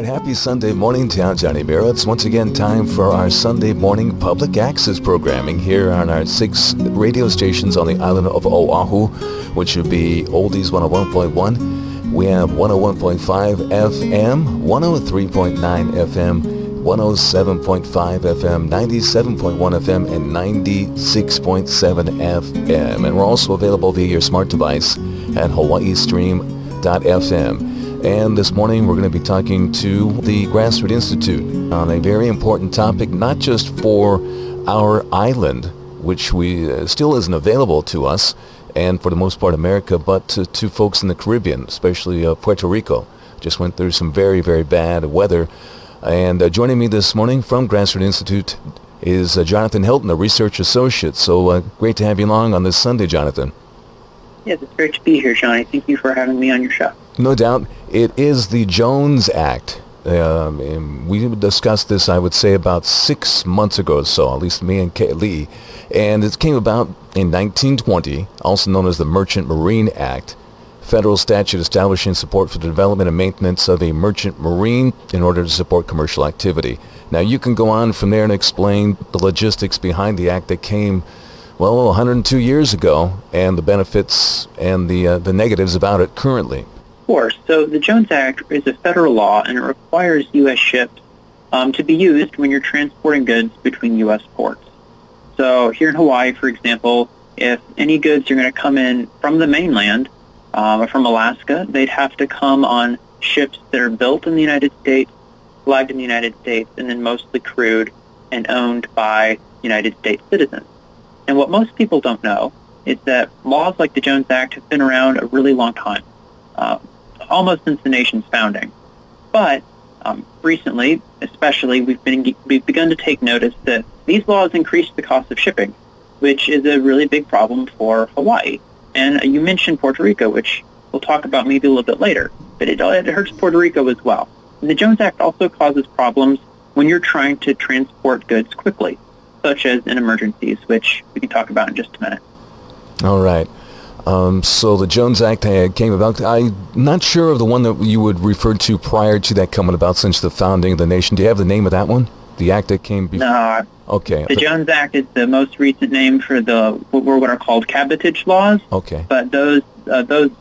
right, happy Sunday morning to you, Johnny Mira. It's once again time for our Sunday morning public access programming here on our 6 radio stations on the island of Oahu, which would be Oldies 101.1. We have 101.5 FM, 103.9 FM, 107.5 FM, 97.1 FM, and 96.7 FM. And we're also available via your smart device at hawaiistream.fm. And this morning we're going to be talking to the Grassroots Institute on a very important topic, not just for our island, which still isn't available to us, and for the most part America, but to folks in the Caribbean, especially Puerto Rico. Just went through some very, very bad weather. And joining me this morning from Grassroots Institute is Jonathan Hilton, a research associate. So great to have you along on this Sunday, Jonathan. Yes, it's great to be here, Johnny. Thank you for having me on your show. No doubt. It is the Jones Act. And we discussed this, I would say, about 6 months ago or so, at least me and Lee. And it came about in 1920, also known as the Merchant Marine Act, federal statute establishing support for the development and maintenance of a merchant marine in order to support commercial activity. Now, you can go on from there and explain the logistics behind the act that came, 102 years ago, and the benefits and the negatives about it currently. Of course. So the Jones Act is a federal law, and it requires U.S. ships to be used when you're transporting goods between U.S. ports. So here in Hawaii, for example, if any goods are going to come in from the mainland or from Alaska, they'd have to come on ships that are built in the United States, flagged in the United States, and then mostly crewed and owned by United States citizens. And what most people don't know is that laws like the Jones Act have been around a really long time, almost since the nation's founding. But recently, especially, we've begun to take notice that these laws increase the cost of shipping, which is a really big problem for Hawaii. And you mentioned Puerto Rico, which we'll talk about maybe a little bit later, but it hurts Puerto Rico as well. And the Jones Act also causes problems when you're trying to transport goods quickly, such as in emergencies, which we can talk about in just a minute. All right. So the Jones Act came about. I'm not sure of the one that you would refer to prior to that coming about since the founding of the nation. Do you have the name of that one? The act that came before? No. Okay. The Jones Act is the most recent name for what are called cabotage laws. Okay. But those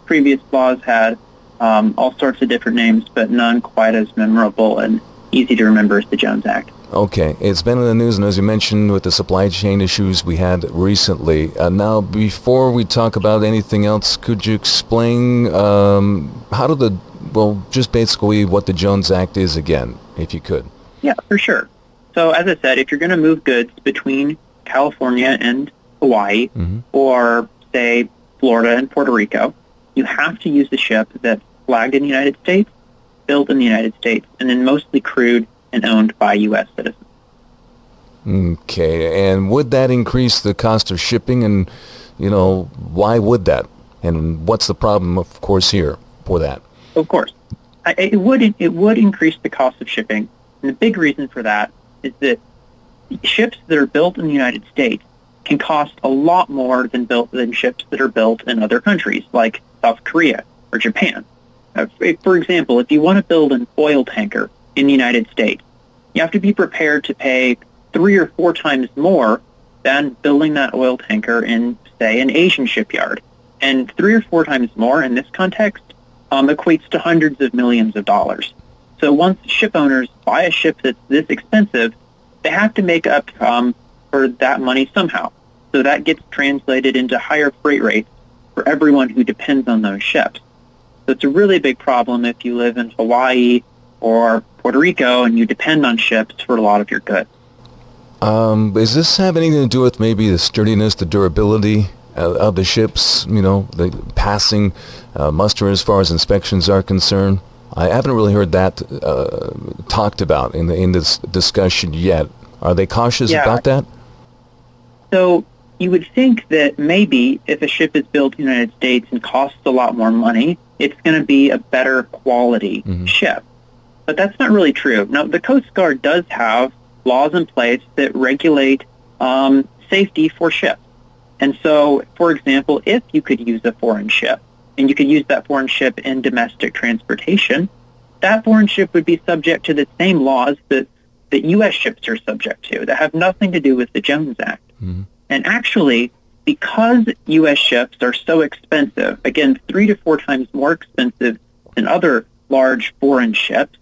previous laws had all sorts of different names, but none quite as memorable and easy to remember as the Jones Act. Okay. It's been in the news, and as you mentioned, with the supply chain issues we had recently. Now, before we talk about anything else, could you explain just basically what the Jones Act is again, if you could? Yeah, for sure. So, as I said, if you're going to move goods between California and Hawaii, or, say, Florida and Puerto Rico, you have to use a ship that's flagged in the United States, built in the United States, and then mostly crewed and owned by U.S. citizens. Okay, and would that increase the cost of shipping, and, why would that? And what's the problem, of course, here for that? Of course. It would increase the cost of shipping, and the big reason for that is that ships that are built in the United States can cost a lot more than ships that are built in other countries, like South Korea or Japan. For example, if you want to build an oil tanker in the United States, you have to be prepared to pay 3 or 4 times more than building that oil tanker in, say, an Asian shipyard. And 3 or 4 times more in this context equates to hundreds of millions of dollars. So once ship owners buy a ship that's this expensive, they have to make up for that money somehow. So that gets translated into higher freight rates for everyone who depends on those ships. So it's a really big problem if you live in Hawaii or Puerto Rico and you depend on ships for a lot of your goods. Does this have anything to do with maybe the sturdiness, the durability of the ships, the passing muster as far as inspections are concerned? I haven't really heard that talked about in this discussion yet. Are they cautious about that? So you would think that maybe if a ship is built in the United States and costs a lot more money, it's going to be a better quality ship. But that's not really true. Now, the Coast Guard does have laws in place that regulate safety for ships. And so, for example, if you could use a foreign ship, and you could use that foreign ship in domestic transportation, that foreign ship would be subject to the same laws that U.S. ships are subject to that have nothing to do with the Jones Act. Mm-hmm. And actually, because U.S. ships are so expensive, again, 3 to 4 times more expensive than other large foreign ships,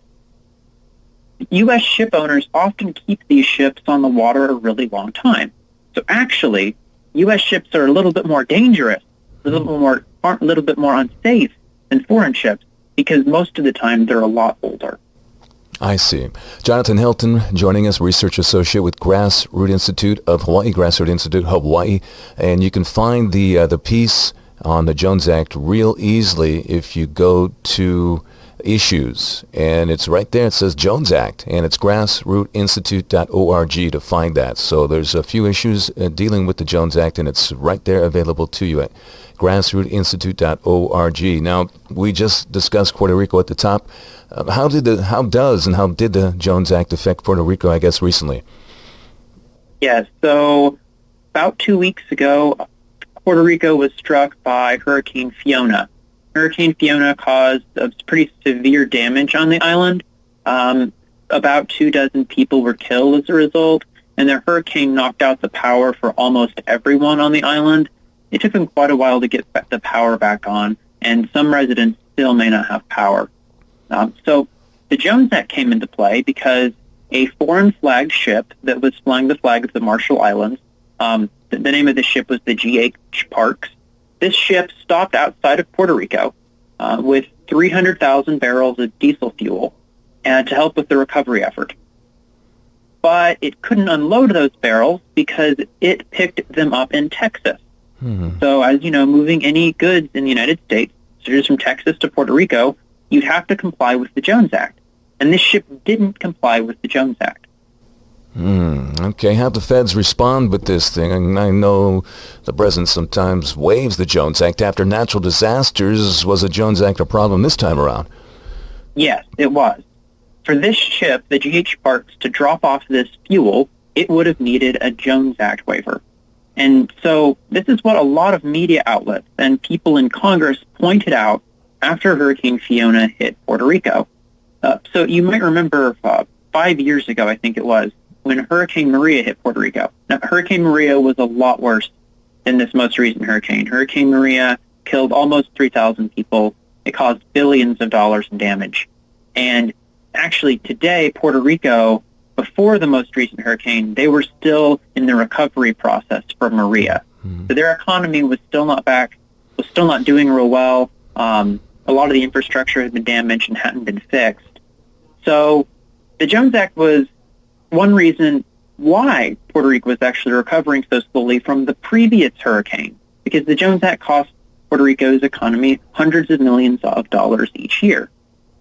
U.S. ship owners often keep these ships on the water a really long time. So actually, U.S. ships are a little bit more dangerous, a little bit more unsafe than foreign ships because most of the time they're a lot older. I see. Jonathan Hilton joining us, research associate with Grassroot Institute of Hawaii, Grassroot Institute Hawaii. And you can find the piece on the Jones Act real easily if you go to issues. And it's right there. It says Jones Act, and it's grassrootinstitute.org to find that. So there's a few issues dealing with the Jones Act, and it's right there available to you at grassrootinstitute.org. Now, we just discussed Puerto Rico at the top. How did the Jones Act affect Puerto Rico, I guess, recently? Yes, so about 2 weeks ago, Puerto Rico was struck by Hurricane Fiona. Hurricane Fiona caused pretty severe damage on the island. About 24 people were killed as a result, and the hurricane knocked out the power for almost everyone on the island. It took them quite a while to get the power back on, and some residents still may not have power. So the Jones Act came into play because a foreign-flagged ship that was flying the flag of the Marshall Islands, the name of the ship was the G.H. Parks. This ship stopped outside of Puerto Rico with 300,000 barrels of diesel fuel to help with the recovery effort. But it couldn't unload those barrels because it picked them up in Texas. Mm-hmm. So as you know, moving any goods in the United States, so just from Texas to Puerto Rico, you'd have to comply with the Jones Act. And this ship didn't comply with the Jones Act. Okay, how'd the feds respond with this thing? I know the president sometimes waives the Jones Act after natural disasters. Was the Jones Act a problem this time around? Yes, it was. For this ship, the G.H. Parks, to drop off this fuel, it would have needed a Jones Act waiver. And so this is what a lot of media outlets and people in Congress pointed out after Hurricane Fiona hit Puerto Rico. So you might remember 5 years ago, I think it was, when Hurricane Maria hit Puerto Rico. Now, Hurricane Maria was a lot worse than this most recent hurricane. Hurricane Maria killed almost 3,000 people. It caused billions of dollars in damage. And actually today, Puerto Rico, before the most recent hurricane, they were still in the recovery process for Maria. Mm-hmm. So their economy was still not doing real well. A lot of the infrastructure had been damaged and hadn't been fixed. So the Jones Act was one reason why Puerto Rico was actually recovering so slowly from the previous hurricane, because the Jones Act cost Puerto Rico's economy hundreds of millions of dollars each year.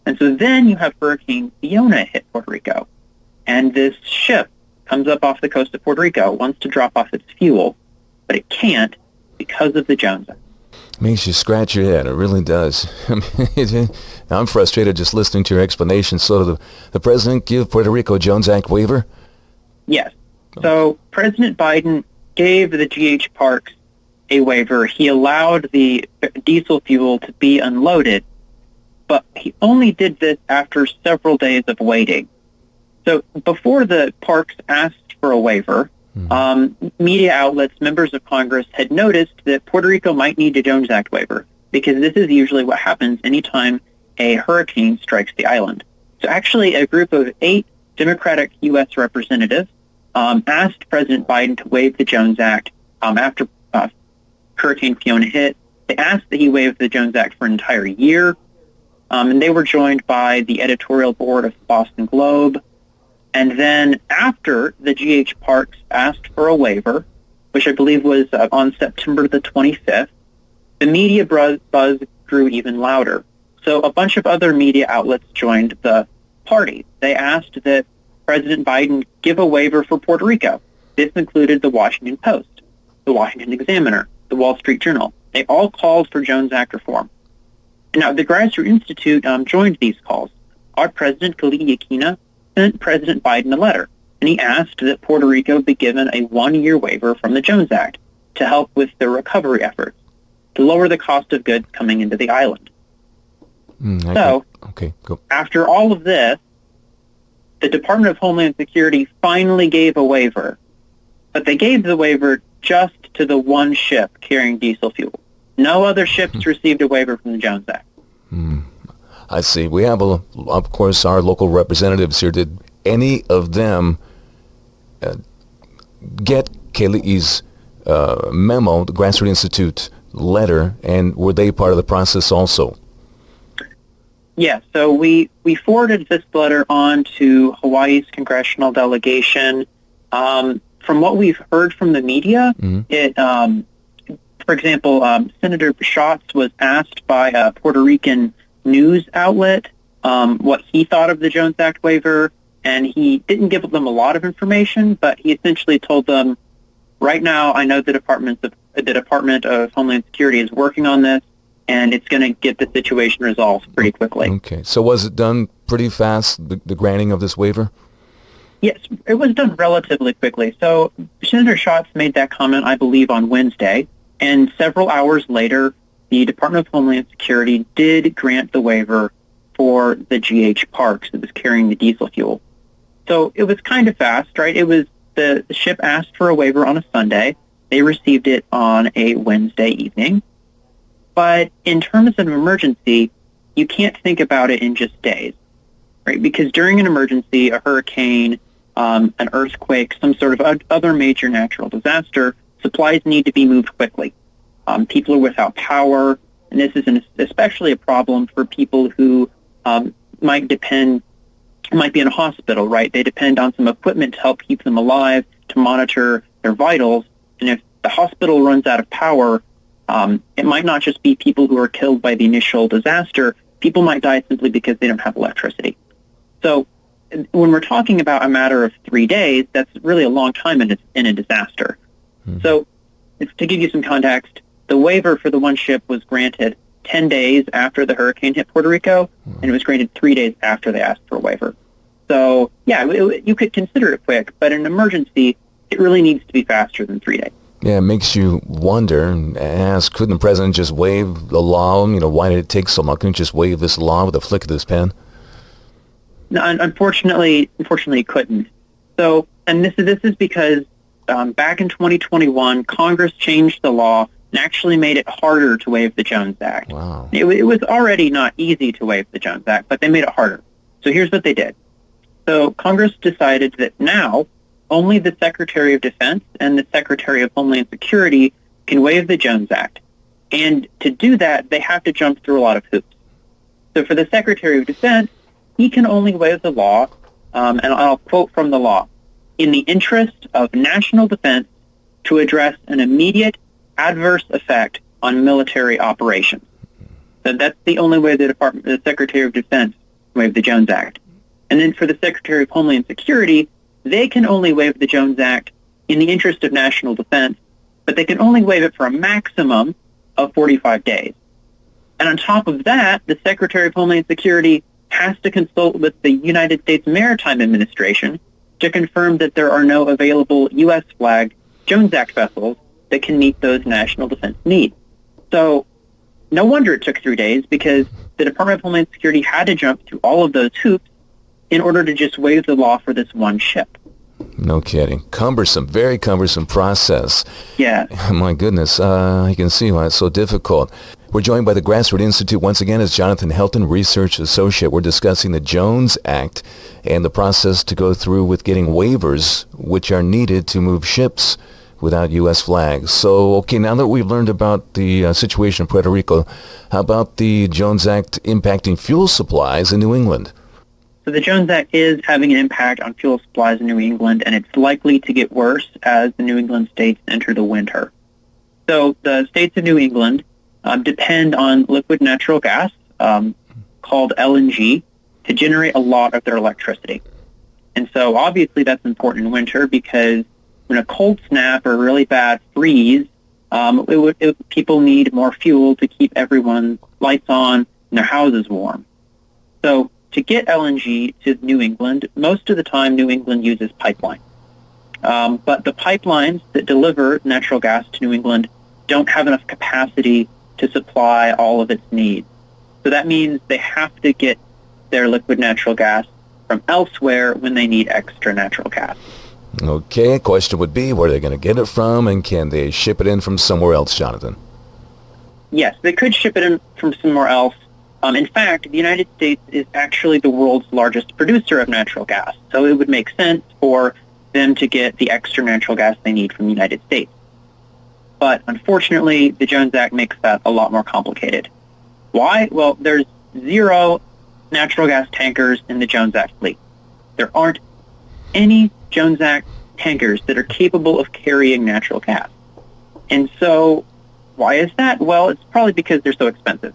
And so then you have Hurricane Fiona hit Puerto Rico, and this ship comes up off the coast of Puerto Rico, wants to drop off its fuel, but it can't because of the Jones Act. Makes you scratch your head. It really does. I'm frustrated just listening to your explanation. So did the president give Puerto Rico a Jones Act waiver? Yes. So President Biden gave the G.H. Parks a waiver. He allowed the diesel fuel to be unloaded, but he only did this after several days of waiting. So before the Parks asked for a waiver, media outlets, members of Congress had noticed that Puerto Rico might need a Jones Act waiver because this is usually what happens anytime a hurricane strikes the island. So actually a group of 8 Democratic U.S. representatives asked President Biden to waive the Jones Act after Hurricane Fiona hit. They asked that he waive the Jones Act for an entire year, and they were joined by the editorial board of the Boston Globe. And then after the G.H. Parks asked for a waiver, which I believe was on September the 25th, the media buzz grew even louder. So a bunch of other media outlets joined the party. They asked that President Biden give a waiver for Puerto Rico. This included the Washington Post, the Washington Examiner, the Wall Street Journal. They all called for Jones Act reform. Now, the Grassroot Institute joined these calls. Our president, Khalid Yakina, sent President Biden a letter, and he asked that Puerto Rico be given a 1-year waiver from the Jones Act to help with the recovery efforts, to lower the cost of goods coming into the island. Okay, go. After all of this, the Department of Homeland Security finally gave a waiver, but they gave the waiver just to the one ship carrying diesel fuel. No other ships received a waiver from the Jones Act. I see. We have, of course, our local representatives here. Did any of them get Kaylee's memo, the Grassroots Institute letter, and were they part of the process also? Yes, so we forwarded this letter on to Hawaii's congressional delegation. From what we've heard from the media, for example, Senator Schatz was asked by a Puerto Rican news outlet what he thought of the Jones Act waiver, and he didn't give them a lot of information, but he essentially told them, right now, I know the Department of Homeland Security is working on this, and it's going to get the situation resolved pretty quickly. Okay. So was it done pretty fast, the granting of this waiver? Yes, it was done relatively quickly. So Senator Schatz made that comment, I believe, on Wednesday, and several hours later, the Department of Homeland Security did grant the waiver for the GH Parks that was carrying the diesel fuel. So it was kind of fast, right? It was the ship asked for a waiver on a Sunday. They received it on a Wednesday evening. But in terms of an emergency, you can't think about it in just days, right? Because during an emergency, a hurricane, an earthquake, some sort of other major natural disaster, supplies need to be moved quickly. People are without power, and this is especially a problem for people who might be in a hospital, right? They depend on some equipment to help keep them alive, to monitor their vitals, and if the hospital runs out of power, it might not just be people who are killed by the initial disaster. People might die simply because they don't have electricity. So when we're talking about a matter of 3 days, that's really a long time in a disaster. So to give you some context, the waiver for the one ship was granted 10 days after the hurricane hit Puerto Rico, and it was granted 3 days after they asked for a waiver. So, yeah, you could consider it quick, but in an emergency, it really needs to be faster than 3 days. Yeah, it makes you wonder and ask, couldn't the president just waive the law? Why did it take so long? Couldn't he just waive this law with a flick of his pen? No, unfortunately, he couldn't. So, and this is because back in 2021, Congress changed the law and actually made it harder to waive the Jones Act. Wow. It was already not easy to waive the Jones Act, but they made it harder. So here's what they did. So Congress decided that now only the Secretary of Defense and the Secretary of Homeland Security can waive the Jones Act. And to do that, they have to jump through a lot of hoops. So for the Secretary of Defense, he can only waive the law, and I'll quote from the law, in the interest of national defense to address an immediate adverse effect on military operations. So that's the only way the Secretary of Defense can waive the Jones Act. And then for the Secretary of Homeland Security, they can only waive the Jones Act in the interest of national defense, but they can only waive it for a maximum of 45 days. And on top of that, the Secretary of Homeland Security has to consult with the United States Maritime Administration to confirm that there are no available U.S. flagged Jones Act vessels that can meet those national defense needs. So no wonder it took 3 days, because the Department of Homeland Security had to jump through all of those hoops in order to just waive the law for this one ship. No kidding. Cumbersome, very cumbersome process. Yeah. My goodness, you can see why it's so difficult. We're joined by the Grassroots Institute once again as Jonathan Helton, Research Associate. We're discussing the Jones Act and the process to go through with getting waivers which are needed to move ships without U.S. flags. So, okay, now that we've learned about the situation in Puerto Rico, how about the Jones Act impacting fuel supplies in New England? So the Jones Act is having an impact on fuel supplies in New England, and it's likely to get worse as the New England states enter the winter. So the states of New England depend on liquid natural gas, called LNG, to generate a lot of their electricity. And so obviously that's important in winter, because when a cold snap or a really bad freeze, people need more fuel to keep everyone's lights on and their houses warm. So to get LNG to New England, most of the time New England uses pipeline. But the pipelines that deliver natural gas to New England don't have enough capacity to supply all of its needs. So that means they have to get their liquid natural gas from elsewhere when they need extra natural gas. Okay, question would be, where are they going to get it from, and can they ship it in from somewhere else, Jonathan? Yes, they could ship it in from somewhere else. In fact, the United States is actually the world's largest producer of natural gas, so it would make sense for them to get the extra natural gas they need from the United States. But unfortunately, the Jones Act makes that a lot more complicated. Why? Well, there's 0 natural gas tankers in the Jones Act fleet. There aren't any Jones Act tankers that are capable of carrying natural gas. And so, why is that? Well, it's probably because they're so expensive.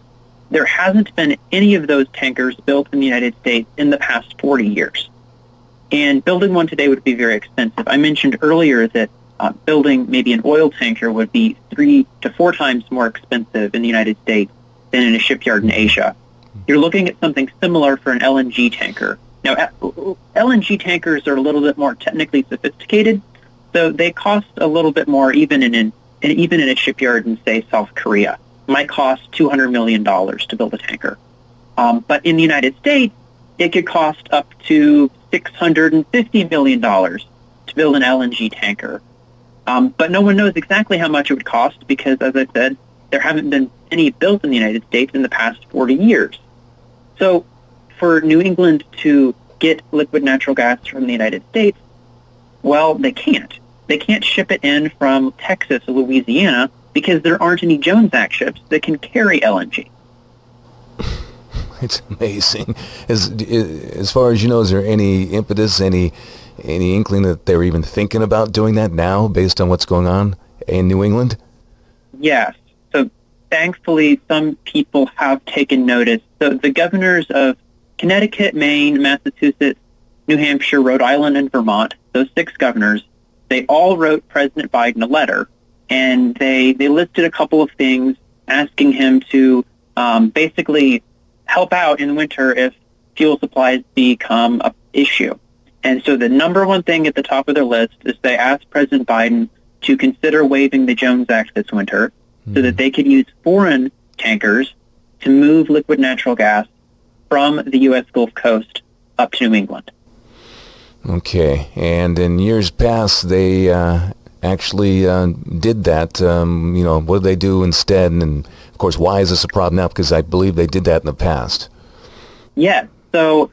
There hasn't been any of those tankers built in the United States in the past 40 years. And building one today would be very expensive. I mentioned earlier that building maybe an oil tanker would be 3 to 4 times more expensive in the United States than in a shipyard in Asia. You're looking at something similar for an LNG tanker. Now, LNG tankers are a little bit more technically sophisticated, so they cost a little bit more even in a shipyard in, say, South Korea. It might cost $200 million to build a tanker. But in the United States, it could cost up to $650 million to build an LNG tanker. But no one knows exactly how much it would cost because, as I said, there haven't been any built in the United States in the past 40 years. So for New England to get liquid natural gas from the United States, well, they can't. They can't ship it in from Texas or Louisiana because there aren't any Jones Act ships that can carry LNG. It's amazing. As far as you know, is there any impetus, any inkling that they're even thinking about doing that now based on what's going on in New England? Yes. So thankfully, some people have taken notice. So the governors of Connecticut, Maine, Massachusetts, New Hampshire, Rhode Island, and Vermont, those 6 governors, they all wrote President Biden a letter, and they listed a couple of things asking him to basically help out in the winter if fuel supplies become an issue. And so the number one thing at the top of their list is they asked President Biden to consider waiving the Jones Act this winter so that they could use foreign tankers to move liquid natural gas from the U.S. Gulf Coast up to New England. Okay, and in years past, they actually did that. What did they do instead? And, of course, why is this a problem now? Because I believe they did that in the past. Yeah, so,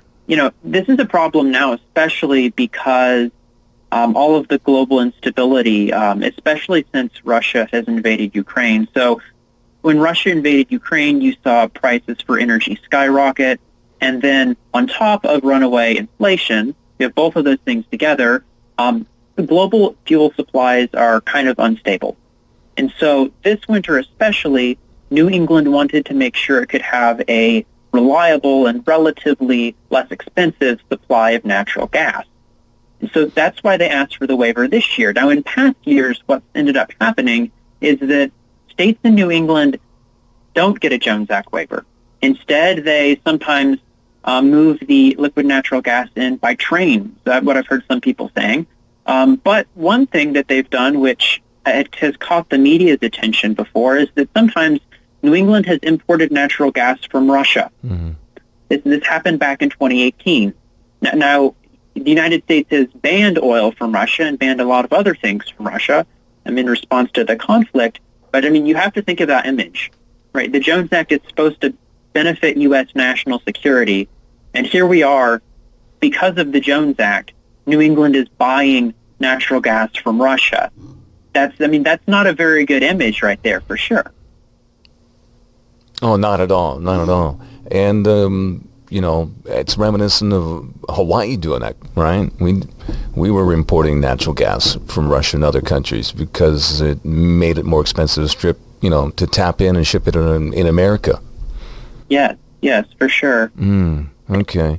this is a problem now, especially because all of the global instability, especially since Russia has invaded Ukraine. So when Russia invaded Ukraine, you saw prices for energy skyrocket. And then on top of runaway inflation, you have both of those things together, the global fuel supplies are kind of unstable. And so this winter especially, New England wanted to make sure it could have a reliable and relatively less expensive supply of natural gas. And so that's why they asked for the waiver this year. Now, in past years, what ended up happening is that states in New England don't get a Jones Act waiver. Instead, they sometimes move the liquid natural gas in by train. That's what I've heard some people saying. But one thing that they've done, which has caught the media's attention before, is that sometimes New England has imported natural gas from Russia. Mm-hmm. This happened back in 2018. Now, the United States has banned oil from Russia and banned a lot of other things from Russia in response to the conflict. But, you have to think of that image, right? The Jones Act is supposed to benefit U.S. national security. And here we are, because of the Jones Act, New England is buying natural gas from Russia. That's not a very good image right there, for sure. Oh, not at all. Not at all. And, it's reminiscent of Hawaii doing that, right? We were importing natural gas from Russia and other countries because it made it more expensive to tap in and ship it in America. Yes, for sure. Okay.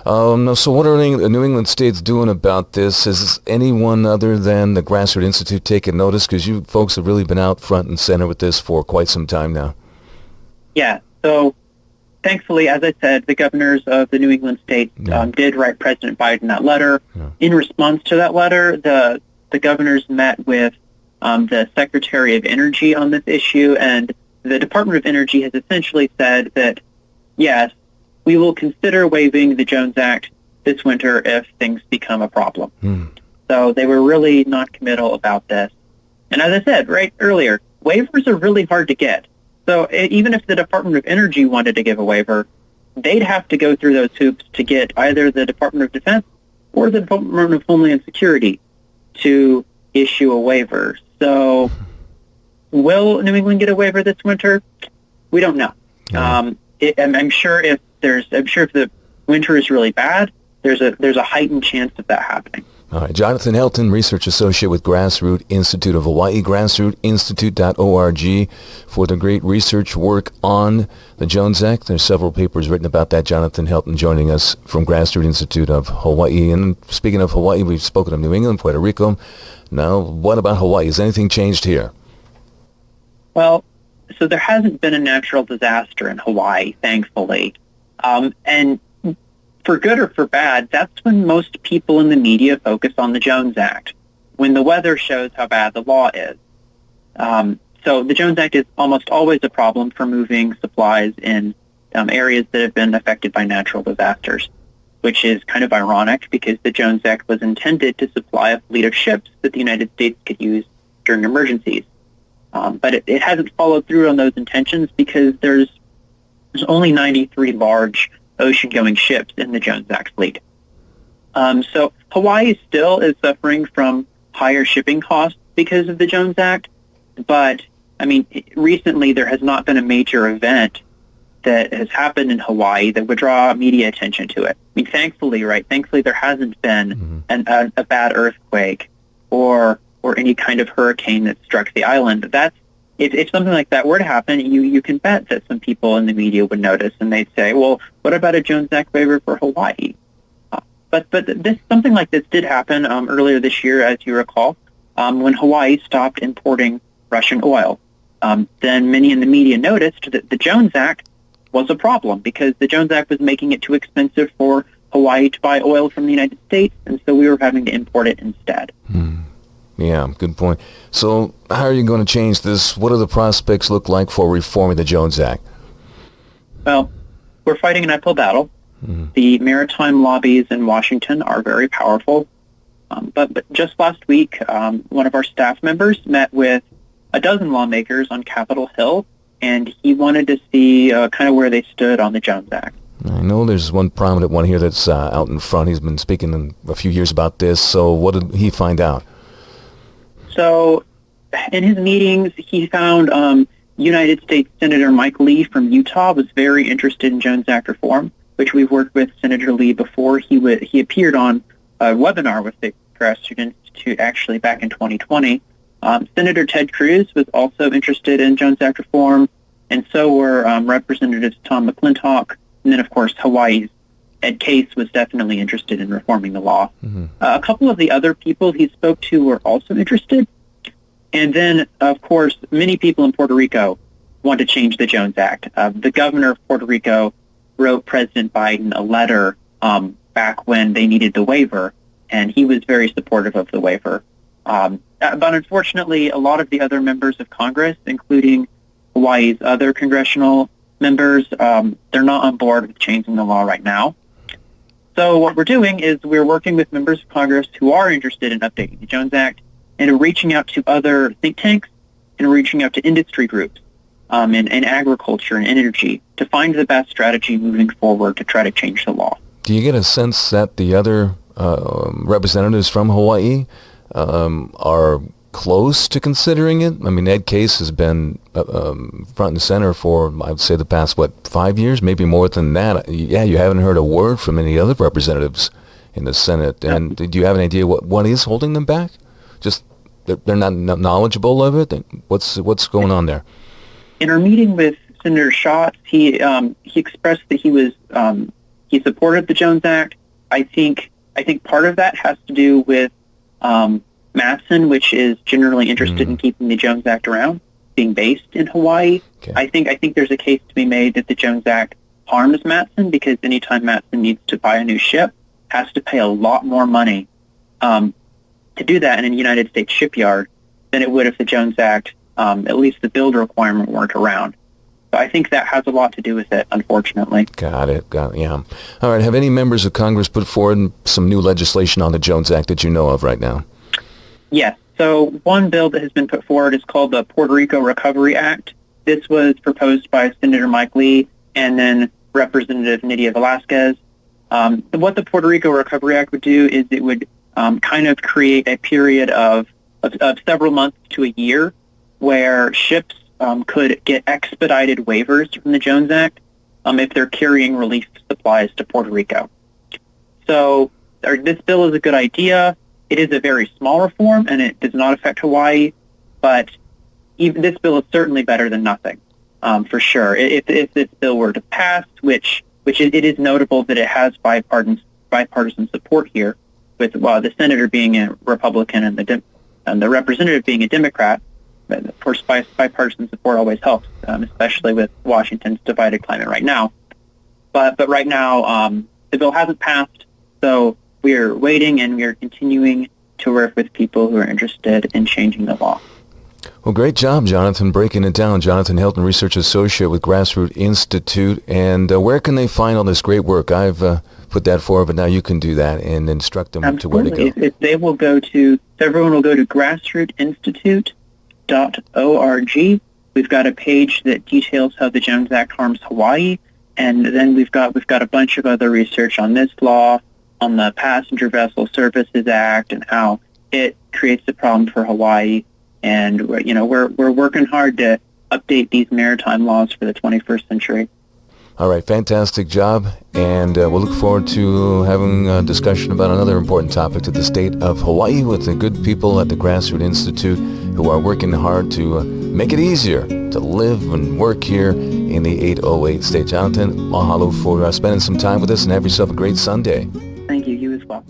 So what are the New England states doing about this? Has anyone other than the Grassroots Institute taken notice? Because you folks have really been out front and center with this for quite some time now. Yeah. So thankfully, as I said, the governors of the New England states did write President Biden that letter. Yeah. In response to that letter, the governors met with the Secretary of Energy on this issue, and the Department of Energy has essentially said that yes, we will consider waiving the Jones Act this winter if things become a problem. So they were really not committal about this. And as I said right earlier, waivers are really hard to get. So even if the Department of Energy wanted to give a waiver, they'd have to go through those hoops to get either the Department of Defense or the Department of Homeland Security to issue a waiver. So will New England get a waiver this winter? We don't know. I'm sure if the winter is really bad, there's a heightened chance of that happening. All right, Jonathan Helton, Research Associate with Grassroot Institute of Hawaii, grassrootinstitute.org, for the great research work on the Jones Act. There's several papers written about that. Jonathan Helton joining us from Grassroot Institute of Hawaii. And speaking of Hawaii, we've spoken of New England, Puerto Rico. Now, what about Hawaii? Has anything changed here? Well, so there hasn't been a natural disaster in Hawaii, thankfully. And for good or for bad, that's when most people in the media focus on the Jones Act, when the weather shows how bad the law is. So the Jones Act is almost always a problem for moving supplies in areas that have been affected by natural disasters, which is kind of ironic because the Jones Act was intended to supply a fleet of ships that the United States could use during emergencies. But it hasn't followed through on those intentions because there's only 93 large ocean-going ships in the Jones Act fleet. So Hawaii still is suffering from higher shipping costs because of the Jones Act, but I mean, recently there has not been a major event that has happened in Hawaii that would draw media attention to it. I mean, thankfully there hasn't been a bad earthquake or any kind of hurricane that struck the island. If something like that were to happen, you can bet that some people in the media would notice and they'd say, well, what about a Jones Act waiver for Hawaii? But something like this did happen earlier this year, as you recall, when Hawaii stopped importing Russian oil. Then many in the media noticed that the Jones Act was a problem because the Jones Act was making it too expensive for Hawaii to buy oil from the United States, and so we were having to import it instead. Yeah, good point. So how are you going to change this? What do the prospects look like for reforming the Jones Act? Well, we're fighting an uphill battle. The maritime lobbies in Washington are very powerful. But just last week, one of our staff members met with a dozen lawmakers on Capitol Hill, and he wanted to see kind of where they stood on the Jones Act. I know there's one prominent one here that's out in front. He's been speaking in a few years about this. So what did he find out? So in his meetings, he found United States Senator Mike Lee from Utah was very interested in Jones Act reform, which we've worked with Senator Lee before. He appeared on a webinar with the Grassroot Institute actually back in 2020. Senator Ted Cruz was also interested in Jones Act reform, and so were Representatives Tom McClintock, and then, of course, Hawaii's Ed Case was definitely interested in reforming the law. A couple of the other people he spoke to were also interested. And then, of course, many people in Puerto Rico want to change the Jones Act. The governor of Puerto Rico wrote President Biden a letter back when they needed the waiver, and he was very supportive of the waiver. But unfortunately, a lot of the other members of Congress, including Hawaii's other congressional members, they're not on board with changing the law right now. So what we're doing is we're working with members of Congress who are interested in updating the Jones Act and reaching out to other think tanks and reaching out to industry groups in agriculture and energy to find the best strategy moving forward to try to change the law. Do you get a sense that the other representatives from Hawaii are close to considering it? I mean, Ed Case has been front and center for, I would say, the past, 5 years, maybe more than that. Yeah, you haven't heard a word from any other representatives in the Senate. And do you have an idea what is holding them back? Just they're not knowledgeable of it? What's going on there? In our meeting with Senator Schatz, he expressed that he supported the Jones Act. I think part of that has to do with Matson, which is generally interested in keeping the Jones Act around, being based in Hawaii. Okay. I think there's a case to be made that the Jones Act harms Matson because anytime Matson needs to buy a new ship, has to pay a lot more money to do that in a United States shipyard than it would if the Jones Act, at least the build requirement, weren't around. So I think that has a lot to do with it, unfortunately. Got it, yeah. All right, have any members of Congress put forward some new legislation on the Jones Act that you know of right now? Yes. So one bill that has been put forward is called the Puerto Rico Recovery Act. This was proposed by Senator Mike Lee and then Representative Nydia Velázquez. What the Puerto Rico Recovery Act would do is it would kind of create a period of several months to a year where ships could get expedited waivers from the Jones Act if they're carrying relief supplies to Puerto Rico. So this bill is a good idea. It is a very small reform, and it does not affect Hawaii, but even this bill is certainly better than nothing, for sure. If this bill were to pass, which it is notable that it has bipartisan support here, with the senator being a Republican and the representative being a Democrat. But of course, bipartisan support always helps, especially with Washington's divided climate right now. But right now, the bill hasn't passed, so we are waiting and we are continuing to work with people who are interested in changing the law. Well, great job, Jonathan, breaking it down. Jonathan Hilton, Research Associate with Grassroots Institute. And where can they find all this great work? I've put that forward, but now you can do that and instruct them Absolutely. to where to go. Everyone will go to grassrootsinstitute.org. We've got a page that details how the Jones Act harms Hawaii, and then we've got a bunch of other research on this law, on the Passenger Vessel Services Act, and how it creates a problem for Hawaii. And we're working hard to update these maritime laws for the 21st century. All right, fantastic job, and we'll look forward to having a discussion about another important topic to the state of Hawaii with the good people at the Grassroots Institute who are working hard to make it easier to live and work here in the 808 state. Jonathan, mahalo for spending some time with us, and have yourself a great Sunday. Thank you. You as well.